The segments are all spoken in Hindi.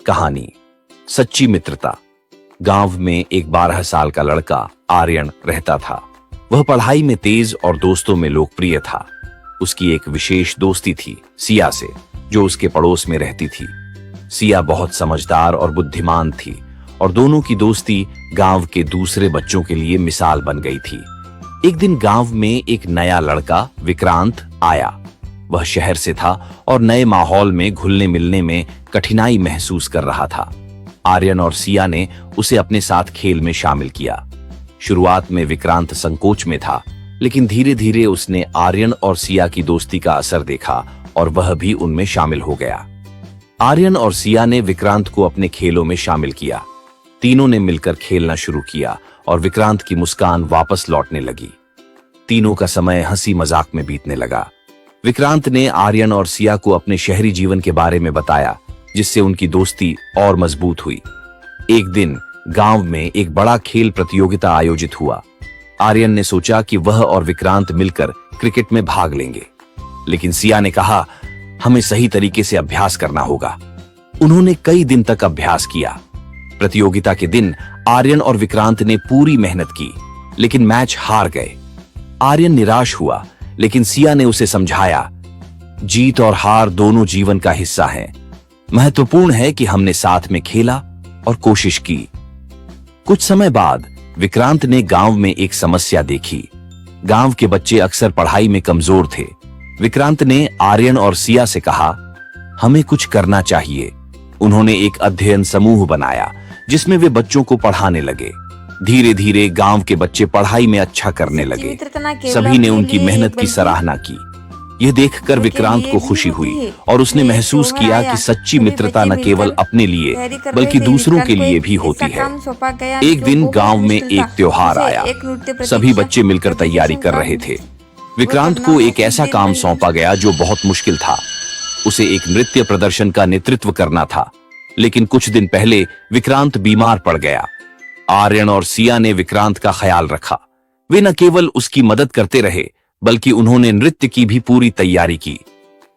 कहानी सच्ची मित्रता। गांव में एक 12 साल का लड़का आर्यन रहता था। वह पढ़ाई में तेज और दोस्तों में लोकप्रिय था। उसकी एक विशेष दोस्ती थी सिया से, जो उसके पड़ोस में रहती थी। सिया बहुत समझदार और बुद्धिमान थी और दोनों की दोस्ती गांव के दूसरे बच्चों के लिए मिसाल बन गई थी। एक दिन गांव में एक नया लड़का विक्रांत आया। वह शहर से था और नए माहौल में घुलने मिलने में कठिनाई महसूस कर रहा था। आर्यन और सिया ने उसे अपने साथ खेल में शामिल किया। शुरुआत में विक्रांत संकोच में था, लेकिन धीरे धीरे उसने आर्यन और सिया की दोस्ती का असर देखा और वह भी उनमें शामिल हो गया। आर्यन और सिया ने विक्रांत को अपने खेलों में शामिल किया। तीनों ने मिलकर खेलना शुरू किया और विक्रांत की मुस्कान वापस लौटने लगी। तीनों का समय हंसी मजाक में बीतने लगा। विक्रांत ने आर्यन और सिया को अपने शहरी जीवन के बारे में बताया, जिससे उनकी दोस्ती और मजबूत हुई। एक दिन गांव में एक बड़ा खेल प्रतियोगिता आयोजित हुआ। आर्यन ने सोचा कि वह और विक्रांत मिलकर क्रिकेट में भाग लेंगे, लेकिन सिया ने कहा, हमें सही तरीके से अभ्यास करना होगा। उन्होंने कई दिन तक अभ्यास किया। प्रतियोगिता के दिन आर्यन और विक्रांत ने पूरी मेहनत की, लेकिन मैच हार गए। आर्यन निराश हुआ, लेकिन सिया ने उसे समझाया, जीत और हार दोनों जीवन का हिस्सा हैं। महत्वपूर्ण है कि हमने साथ में खेला और कोशिश की। कुछ समय बाद विक्रांत ने गांव में एक समस्या देखी। गांव के बच्चे अक्सर पढ़ाई में कमजोर थे। विक्रांत ने आर्यन और सिया से कहा, हमें कुछ करना चाहिए। उन्होंने एक अध्ययन समूह बनाया, जिसमें वे बच्चों को पढ़ाने लगे। धीरे धीरे गांव के बच्चे पढ़ाई में अच्छा करने लगे। सभी ने उनकी मेहनत की सराहना की। यह देखकर विक्रांत को खुशी हुई और उसने महसूस किया कि सच्ची मित्रता न केवल अपने लिए बल्कि दूसरों के लिए भी होती है। एक दिन गांव में एक त्योहार आया। सभी बच्चे मिलकर तैयारी कर रहे थे। विक्रांत को एक ऐसा काम सौंपा गया जो बहुत मुश्किल था। उसे एक नृत्य प्रदर्शन का नेतृत्व करना था, लेकिन कुछ दिन पहले विक्रांत बीमार पड़ गया। आर्यन और सिया ने विक्रांत का ख्याल रखा। वे न केवल उसकी मदद करते रहे, बल्कि उन्होंने नृत्य की भी पूरी तैयारी की।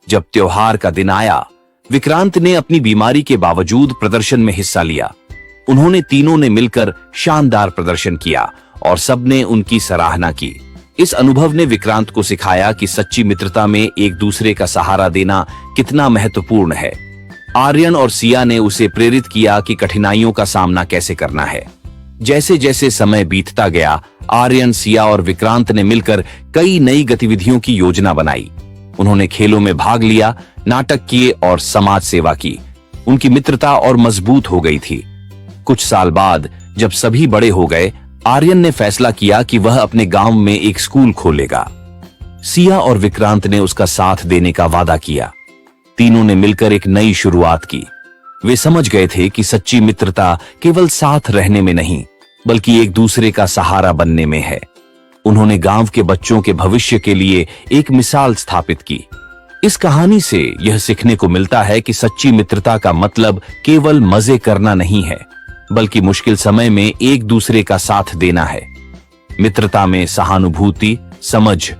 जब त्योहार का दिन आया, विक्रांत ने अपनी बीमारी के बावजूद प्रदर्शन में हिस्सा लिया। उन्होंने तीनों ने मिलकर शानदार प्रदर्शन किया और सबने उनकी सराहना की। इस अनुभव ने विक्रांत को सिखाया कि सच्ची मित्रता में एक दूसरे का सहारा देना कितना महत्वपूर्ण है। आर्यन और सिया ने उसे प्रेरित किया कि कठिनाइयों का सामना कैसे करना है। जैसे जैसे समय बीतता गया, आर्यन, सिया और विक्रांत ने मिलकर कई नई गतिविधियों की योजना बनाई। उन्होंने खेलों में भाग लिया, नाटक किए और समाज सेवा की। उनकी मित्रता और मजबूत हो गई थी। कुछ साल बाद जब सभी बड़े हो गए, आर्यन ने फैसला किया कि वह अपने गांव में एक स्कूल खोलेगा। सिया और विक्रांत ने उसका साथ देने का वादा किया। तीनों ने मिलकर एक नई शुरुआत की। वे समझ गए थे कि सच्ची मित्रता केवल साथ रहने में नहीं, बल्कि एक दूसरे का सहारा बनने में है। उन्होंने गांव के बच्चों के भविष्य के लिए एक मिसाल स्थापित की। इस कहानी से यह सीखने को मिलता है कि सच्ची मित्रता का मतलब केवल मजे करना नहीं है, बल्कि मुश्किल समय में एक दूसरे का साथ देना है। मित्रता में सहानुभूति, समझ